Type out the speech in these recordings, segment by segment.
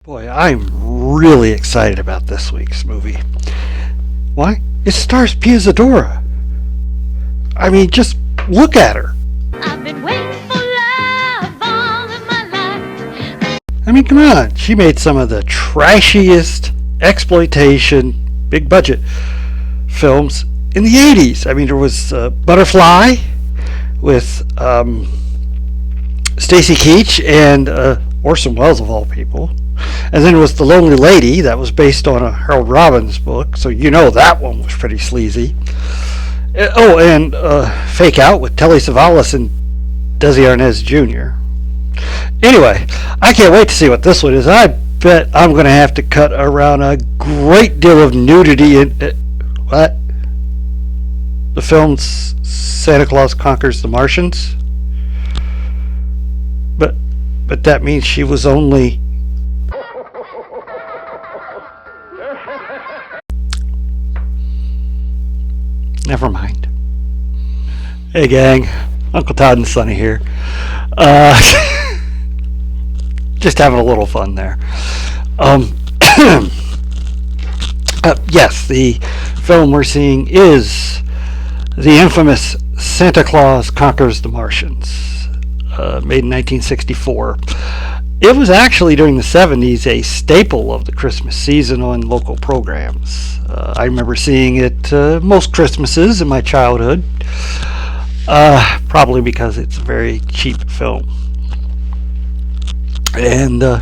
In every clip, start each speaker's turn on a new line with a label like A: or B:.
A: Boy, I'm really excited about this week's movie. Why? It stars Pia Zadora. I mean, just look at her.
B: I've been waiting for love all of my life.
A: I mean, come on. She made some of the trashiest exploitation, big budget films in the 80s. I mean, there was Butterfly with Stacy Keach and Orson Welles, of all people. And then it was The Lonely Lady, that was based on a Harold Robbins book, so you know that one was pretty sleazy. Oh, and Fake Out with Telly Savalas and Desi Arnaz Jr. Anyway, I can't wait to see what this one is. I bet I'm going to have to cut around a great deal of nudity in... what? The film's Santa Claus Conquers the Martians? But that means she was only... Never mind. Hey gang, Uncle Todd and Sonny here. Just having a little fun there. Yes, the film we're seeing is the infamous Santa Claus Conquers the Martians, made in 1964. It was actually during the 70s a staple of the Christmas season on local programs. I remember seeing it most Christmases in my childhood, probably because it's a very cheap film. And I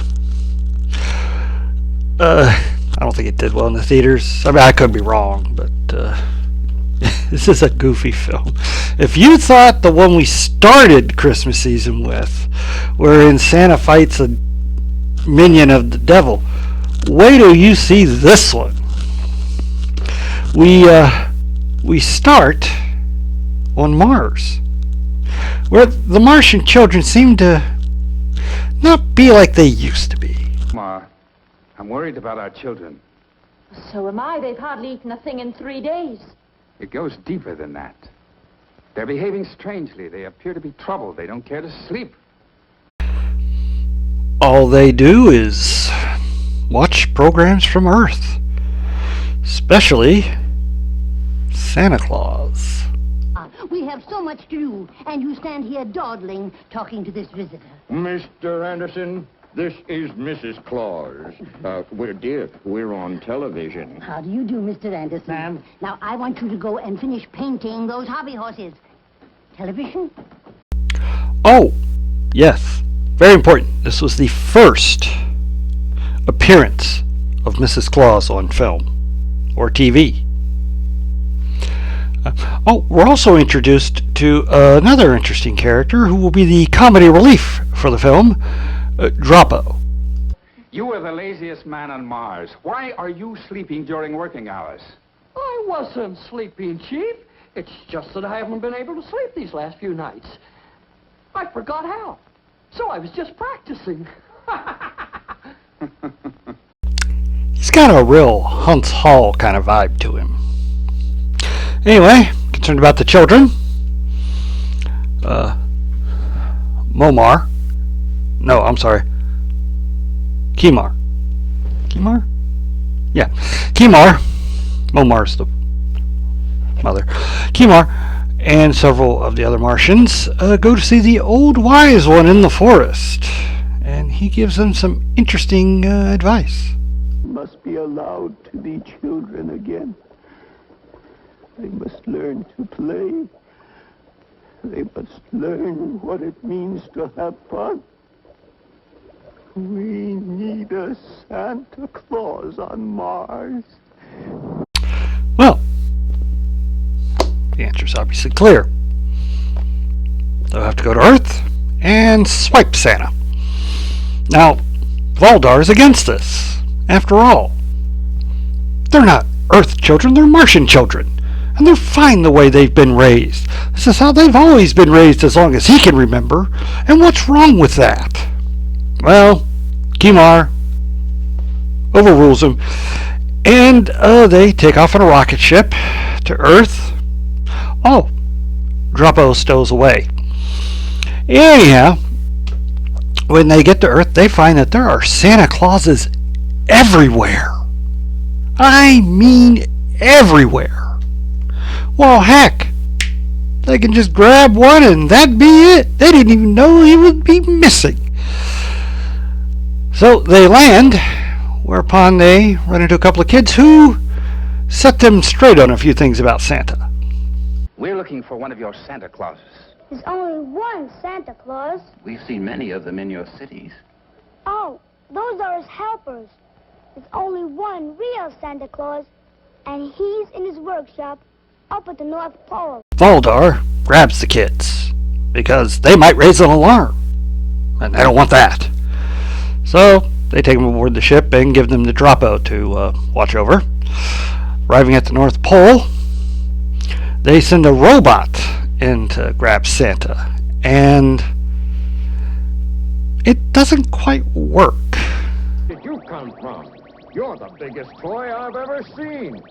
A: don't think it did well in the theaters. I mean, I could be wrong, but this is a goofy film. If you thought the one we started Christmas season with, wherein Santa fights a minion of the devil, wait till you see this one. We start on Mars, where the Martian children seem to not be like they used to be.
C: Ma, I'm worried about our children.
D: So am I. They've hardly eaten a thing in 3 days.
C: It goes deeper than that. They're behaving strangely. They appear to be troubled. They don't care to sleep.
A: All they do is watch programs from Earth, especially Santa Claus.
E: We have so much to do, and you stand here dawdling, talking to this visitor.
F: Mr. Anderson, this is Mrs. Claus. We're on television.
E: How do you do, Mr. Anderson?
F: Ma'am?
E: Now, I want you to go and finish painting those hobby horses. Television?
A: Oh, yes. Very important. This was the first appearance of Mrs. Claus on film or TV. We're also introduced to another interesting character who will be the comedy relief for the film, Droppo.
C: You are the laziest man on Mars. Why are you sleeping during working hours?
G: I wasn't sleeping, Chief. It's just that I haven't been able to sleep these last few nights. I forgot how. So I was just practicing.
A: He's got a real Hunt's Hall kind of vibe to him. Anyway, concerned about the children. Momar. No, I'm sorry. Kimar. Kimar? Yeah. Kimar. Momar's the mother. Kimar and several of the other Martians go to see the old wise one in the forest. And he gives them some interesting advice.
H: Must be allowed to be children again. They must learn to play. They must learn what it means to have fun. We need a Santa Claus on Mars.
A: Well, the answer's obviously clear. They'll have to go to Earth and swipe Santa. Now, Valdar's against this. After all, they're not Earth children, they're Martian children. And they're fine the way they've been raised. This is how they've always been raised as long as he can remember. And what's wrong with that? Well, Kimar overrules him. And they take off on a rocket ship to Earth. Oh, Droppo stows away. Anyhow, when they get to Earth, they find that there are Santa Clauses everywhere. I mean everywhere. Well, heck, they can just grab one and that'd be it. They didn't even know he would be missing. So they land, whereupon they run into a couple of kids who set them straight on a few things about Santa.
C: We're looking for one of your Santa Clauses.
B: There's only one Santa Claus.
C: We've seen many of them in your cities.
B: Oh, those are his helpers. There's only one real Santa Claus, and he's in his workshop up at the North Pole.
A: Valdar grabs the kids because they might raise an alarm, and they don't want that. So they take them aboard the ship and give them the Dropo to watch over. Arriving at the North Pole, they send a robot in to grab Santa, and it doesn't quite work.
F: Where did you come from? You're the biggest toy I've ever seen.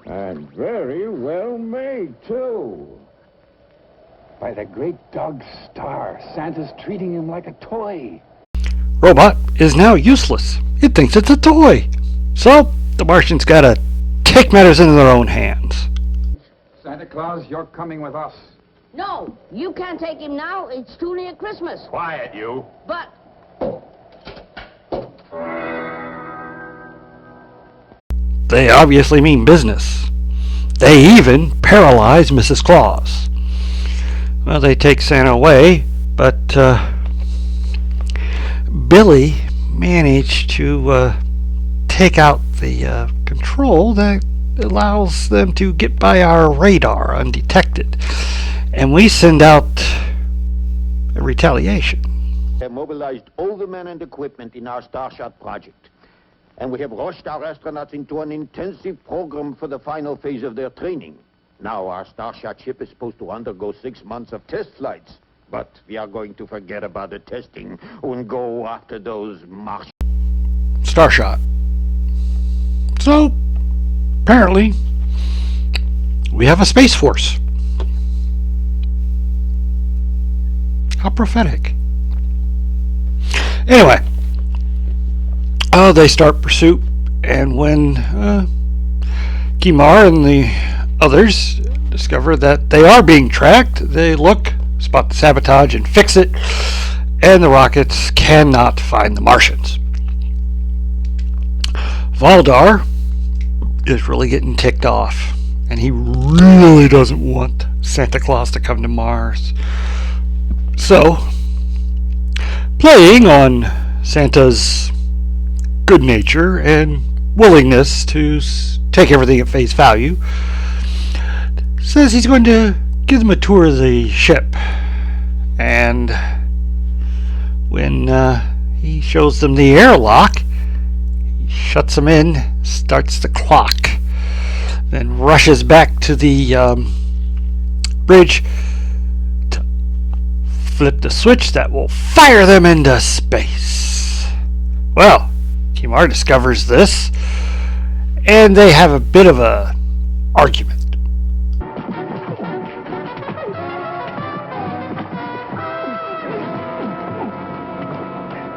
F: And very well made, too.
C: By the great dog Star, Santa's treating him like a toy.
A: Robot is now useless. It thinks it's a toy. So the Martians gotta take matters into their own hands.
C: Santa Claus, you're coming with us.
E: No, you can't take him now. It's too near Christmas.
F: Quiet, you.
E: But
A: They obviously mean business. They even paralyze Mrs. Claus. Well, they take Santa away, but Billy managed to take out the control that allows them to get by our radar undetected. And we send out a retaliation.
H: We have mobilized all the men and equipment in our Starshot project. And we have rushed our astronauts into an intensive program for the final phase of their training. Now our Starshot ship is supposed to undergo 6 months of test flights. But we are going to forget about the testing and go after those Martians.
A: Starshot. So, apparently, we have a Space Force. How prophetic. Anyway, they start pursuit, and when Kimar and the others discover that they are being tracked, they look, spot the sabotage, and fix it, and the rockets cannot find the Martians. Valdar is really getting ticked off, and he really doesn't want Santa Claus to come to Mars. So, playing on Santa's good nature and willingness to take everything at face value, says he's going to give them a tour of the ship. And when he shows them the airlock, he shuts them in, starts the clock, then rushes back to the bridge to flip the switch that will fire them into space. Well, Kimar discovers this, and they have a bit of a argument.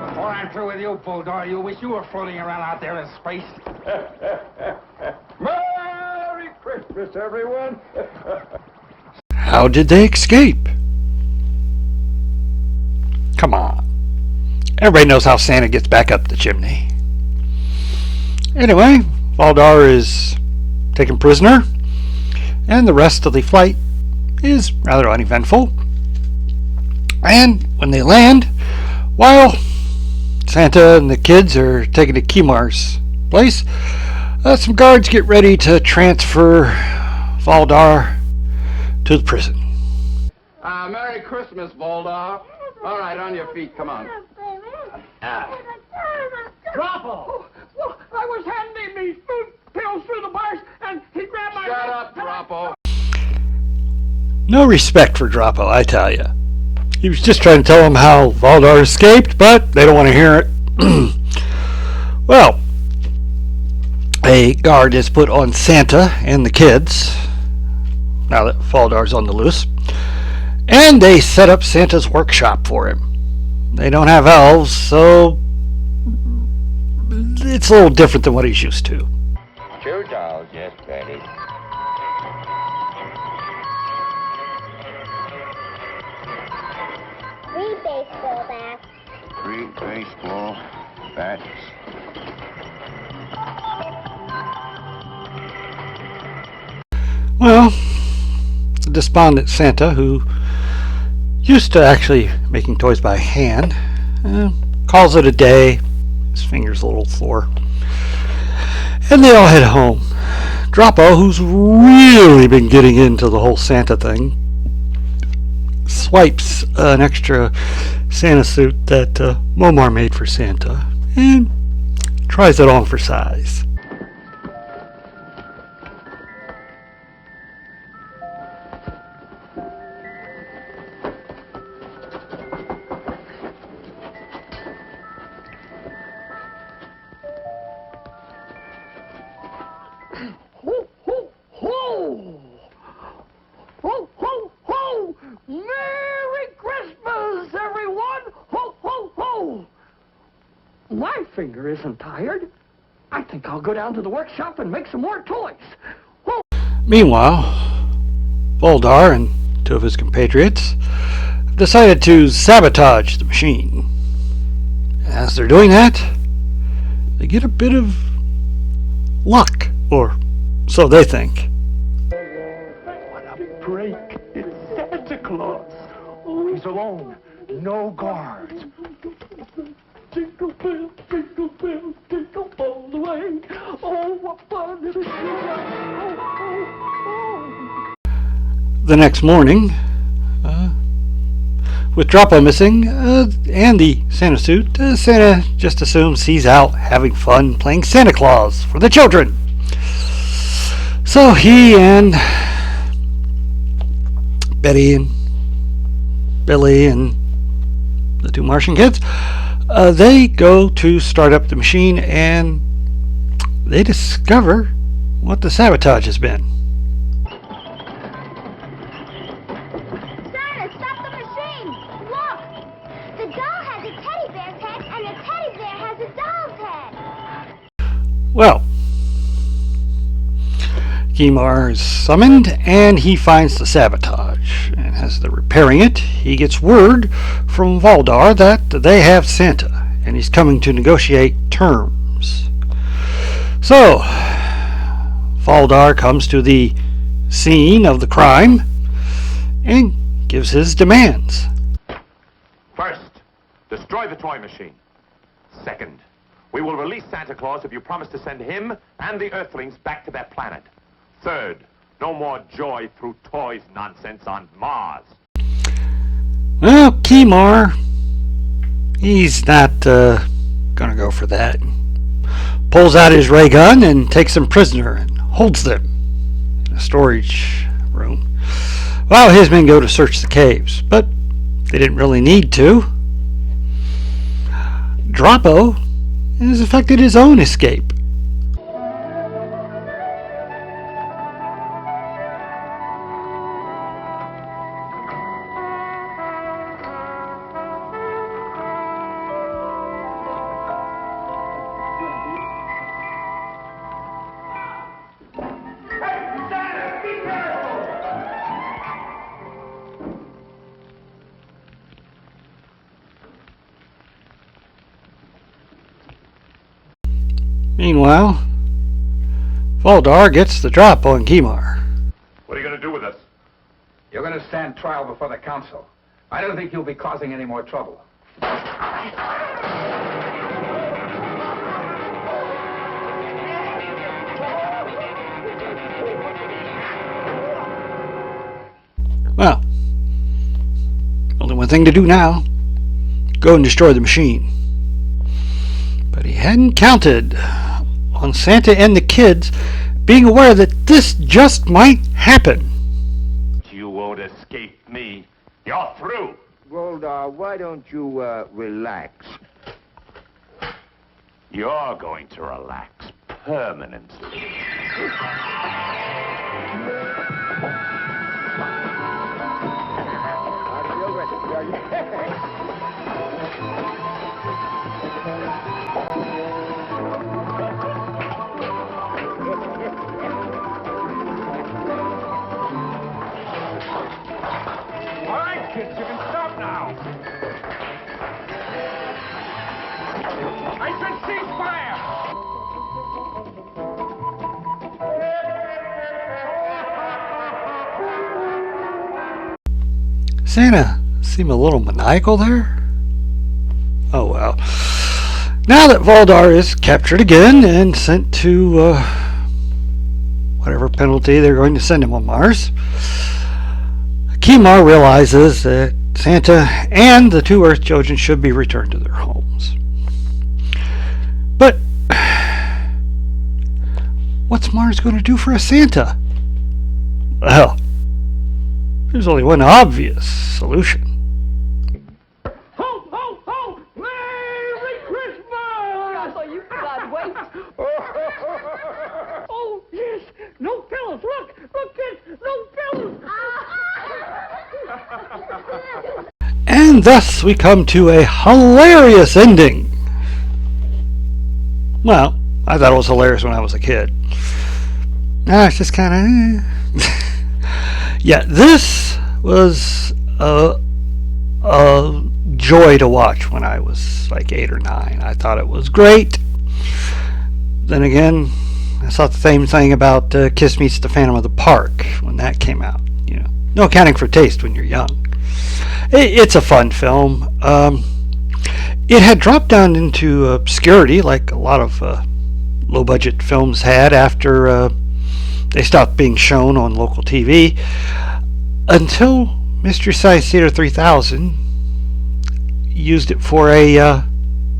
C: Before I'm through with you, Bulldog, you wish you were floating around out there in space.
F: Merry Christmas, everyone.
A: How did they escape? Come on. Everybody knows how Santa gets back up the chimney. Anyway, Valdar is taken prisoner, and the rest of the flight is rather uneventful. And when they land, while Santa and the kids are taken to Kimar's place, some guards get ready to transfer Valdar to the prison.
C: Merry Christmas, Bulldog. All right, on your feet, come on.
G: Droppo! Well, I was handing these food pills through the bars, and he grabbed my...
C: Shut up, Droppo.
A: No respect for Droppo, I tell you. He was just trying to tell them how Valdar escaped, but they don't want to hear it. Well, a guard is put on Santa and the kids, now that Valdar's on the loose, And they set up Santa's workshop for him. They don't have elves, so it's a little different than what he's used to.
F: 2 dolls, yes, Betty.
B: 3 baseball bats.
H: 3 baseball bats.
A: Well, the despondent Santa, who used to actually making toys by hand, calls it a day. His fingers a little sore. And they all head home. Droppo, who's really been getting into the whole Santa thing, swipes an extra Santa suit that Momar made for Santa and tries it on for size.
G: Ho, ho, ho! Ho, ho, ho! Merry Christmas, everyone! Ho, ho, ho! My finger isn't tired. I think I'll go down to the workshop and make some more toys. Ho!
A: Meanwhile, Voldar and 2 of his compatriots decided to sabotage the machine. As they're doing that, they get a bit of luck, or so they think.
H: What a break. It's Santa Claus. Oh, he's alone. No guards.
G: Jingle bells, jingle all the way. Oh, what fun it is! Oh, oh, oh.
A: The next morning, with Droppo missing and the Santa suit, Santa just assumes he's out having fun playing Santa Claus for the children. So he and Betty and Billy and the 2 Martian kids, they go to start up the machine, and they discover what the sabotage has been.
B: Santa, stop the machine! Look! The doll has a teddy bear's head, and the teddy bear has a doll's head.
A: Well, Kimar is summoned, and he finds the sabotage. And as they're repairing it, he gets word from Voldar that they have Santa, and he's coming to negotiate terms. So, Voldar comes to the scene of the crime and gives his demands.
I: First, destroy the toy machine. Second, we will release Santa Claus if you promise to send him and the Earthlings back to their planet. Third, no more joy through toys nonsense on Mars.
A: Well, Kimar, he's not gonna go for that. Pulls out his ray gun and takes them prisoner and holds them in a storage room while his men go to search the caves, but they didn't really need to. Droppo has effected his own escape. Meanwhile, Voldar gets the drop on Kimar.
I: What are you going to do with us?
C: You're going to stand trial before the council. I don't think you'll be causing any more trouble.
A: Well, only one thing to do now. Go and destroy the machine. But he hadn't counted on Santa and the kids being aware that this just might happen.
I: You won't escape me. You're through.
H: Voldar, why don't you, relax?
I: You're going to relax permanently.
F: All right, kids, you can stop now. I said cease fire!
A: Santa seemed a little maniacal there. Oh well. Now that Voldar is captured again and sent to whatever penalty they're going to send him on Mars, Kimar realizes that Santa and the two Earth children should be returned to their homes. But what's Mars going to do for a Santa? Well, there's only one obvious solution.
G: Ho, ho, ho! Merry Christmas!
D: Oh, you can't wait.
G: Oh, yes! No pillows! Look! Look, kids! No pillows!
A: And thus we come to a hilarious ending. Well, I thought it was hilarious when I was a kid. Now it's just kind of... Yeah, this was a joy to watch when I was like 8 or 9. I thought it was great. Then again, I thought the same thing about Kiss Meets the Phantom of the Park when that came out. You know, no accounting for taste when you're young. It's a fun film. It had dropped down into obscurity like a lot of low-budget films had after they stopped being shown on local TV, until Mystery Science Theater 3000 used it for a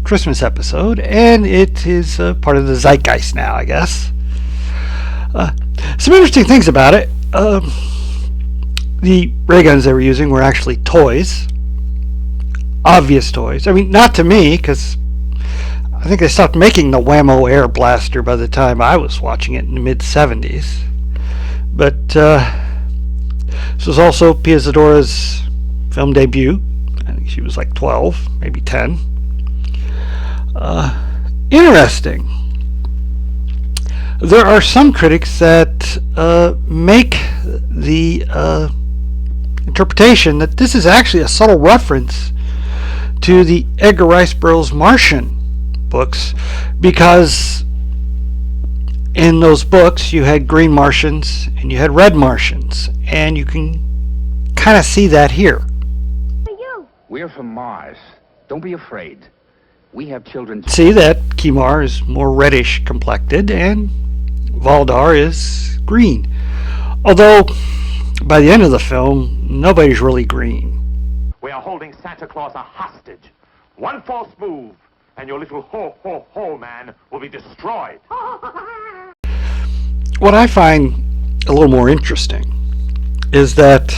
A: Christmas episode, and it is part of the zeitgeist now, I guess. Some interesting things about it. The ray guns they were using were actually toys. Obvious toys. I mean, not to me, because I think they stopped making the Whammo Air Blaster by the time I was watching it in the mid-70s. But this was also Pia Zadora's film debut. I think she was like 12, maybe 10. Interesting. There are some critics that make the interpretation that this is actually a subtle reference to the Edgar Rice Burroughs Martian books, because in those books you had green Martians and you had red Martians, and you can kind of see that here.
C: We're from Mars. Don't be afraid. We have children.
A: See that Kimar is more reddish complected and Voldar is green. Although by the end of the film, nobody's really green.
I: We are holding Santa Claus a hostage. One false move, and your little ho-ho-ho man will be destroyed.
A: What I find a little more interesting is that,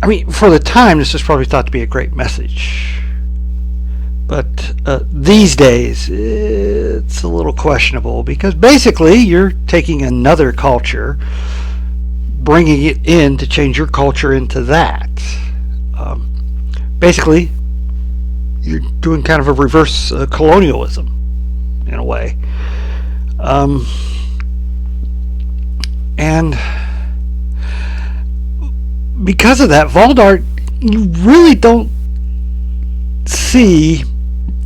A: I mean, for the time, this was probably thought to be a great message. But these days, it's a little questionable, because basically you're taking another culture, bringing it in to change your culture into that. Basically, you're doing kind of a reverse colonialism, in a way. And because of that, Voldar, you really don't see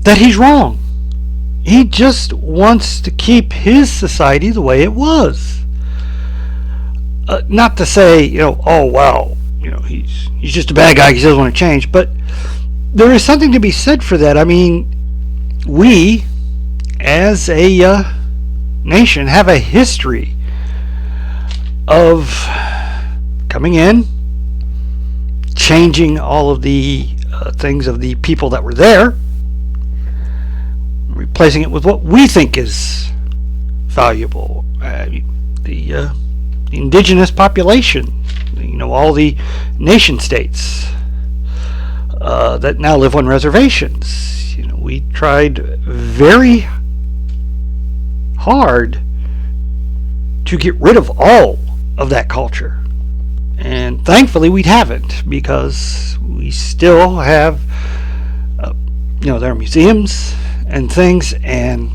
A: that he's wrong. He just wants to keep his society the way it was. Not to say, you know, oh well, you know, he's just a bad guy, he doesn't want to change, but there is something to be said for that. I mean, we as a nation have a history of coming in, changing all of the things of the people that were there, replacing it with what we think is valuable. The indigenous population, you know, all the nation states that now live on reservations. You know, we tried very hard to get rid of all of that culture And thankfully we haven't, because we still have, there are museums and things, and,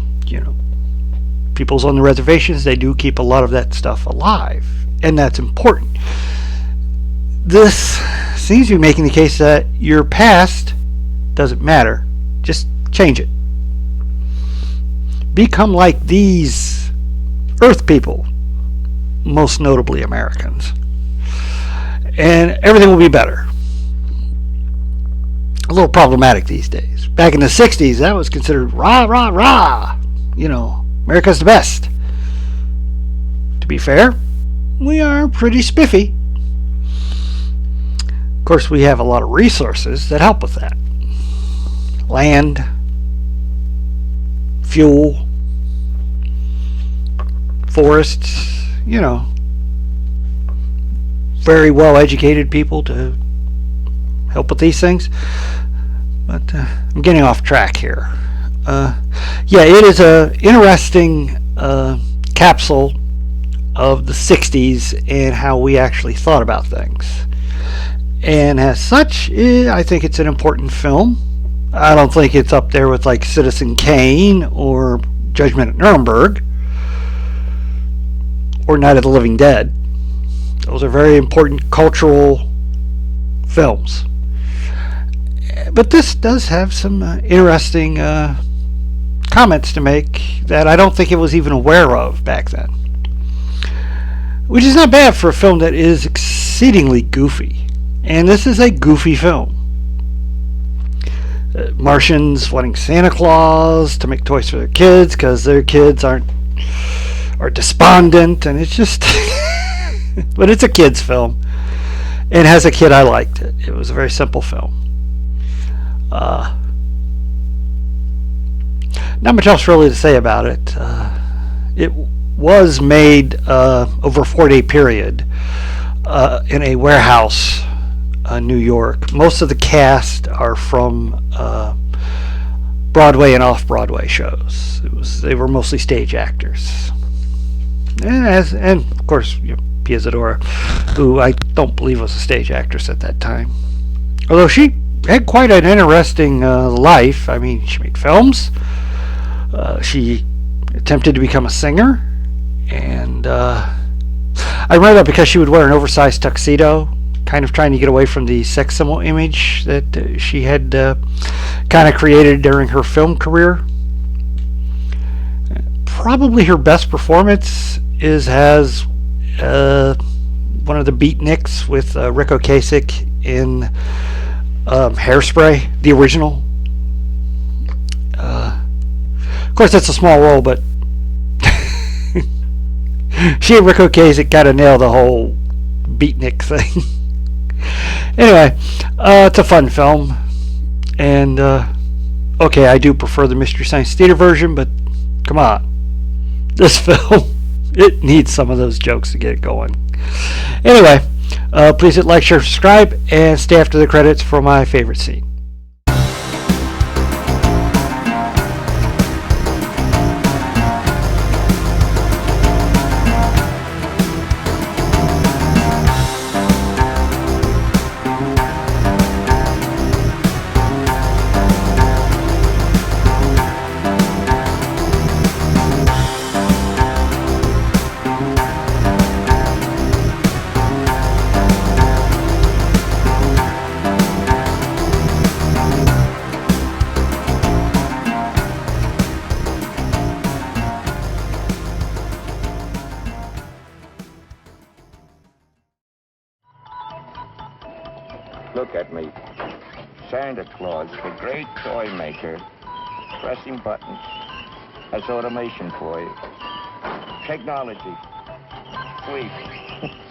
A: people's on the reservations, they do keep a lot of that stuff alive, and that's important. This seems to be making the case that your past doesn't matter. Just change it. Become like these Earth people, most notably Americans, and everything will be better. A little problematic these days. Back in the 60s, that was considered rah, rah, rah. America's the best. To be fair, we are pretty spiffy. Of course, we have a lot of resources that help with that. Land, fuel, forests, very well educated people to help with these things. But I'm getting off track here. It is a interesting capsule of the 60s and how we actually thought about things. And as such, I think it's an important film. I don't think it's up there with like Citizen Kane or Judgment at Nuremberg or Night of the Living Dead. Those are very important cultural films. But this does have some interesting comments to make that I don't think it was even aware of back then. Which is not bad for a film that is exceedingly goofy. And this is a goofy film. Martians wanting Santa Claus to make toys for their kids because their kids are despondent, and it's just but it's a kid's film, and as a kid I liked it. It was a very simple film. Not much else really to say about it. It was made over a 4-day period in a warehouse, New York. Most of the cast are from Broadway and off-Broadway shows. They were mostly stage actors, and of course Pia Zadora, who I don't believe was a stage actress at that time, although she had quite an interesting life. I mean, she made films. She attempted to become a singer, and I remember that because she would wear an oversized tuxedo, kind of trying to get away from the sex symbol image that she had kind of created during her film career. Probably her best performance is as one of the beatniks with Rick Ocasek in Hairspray, the original. Of course, that's a small role, but she and Rick Ocasek got to nail the whole beatnik thing. Anyway, it's a fun film, and okay, I do prefer the Mystery Science Theater version, but come on, this film, it needs some of those jokes to get it going. Anyway, please hit like, share, subscribe, and stay after the credits for my favorite scene.
F: Look at me. Santa Claus, the great toy maker. Pressing buttons. That's automation for you. Technology. Sweet.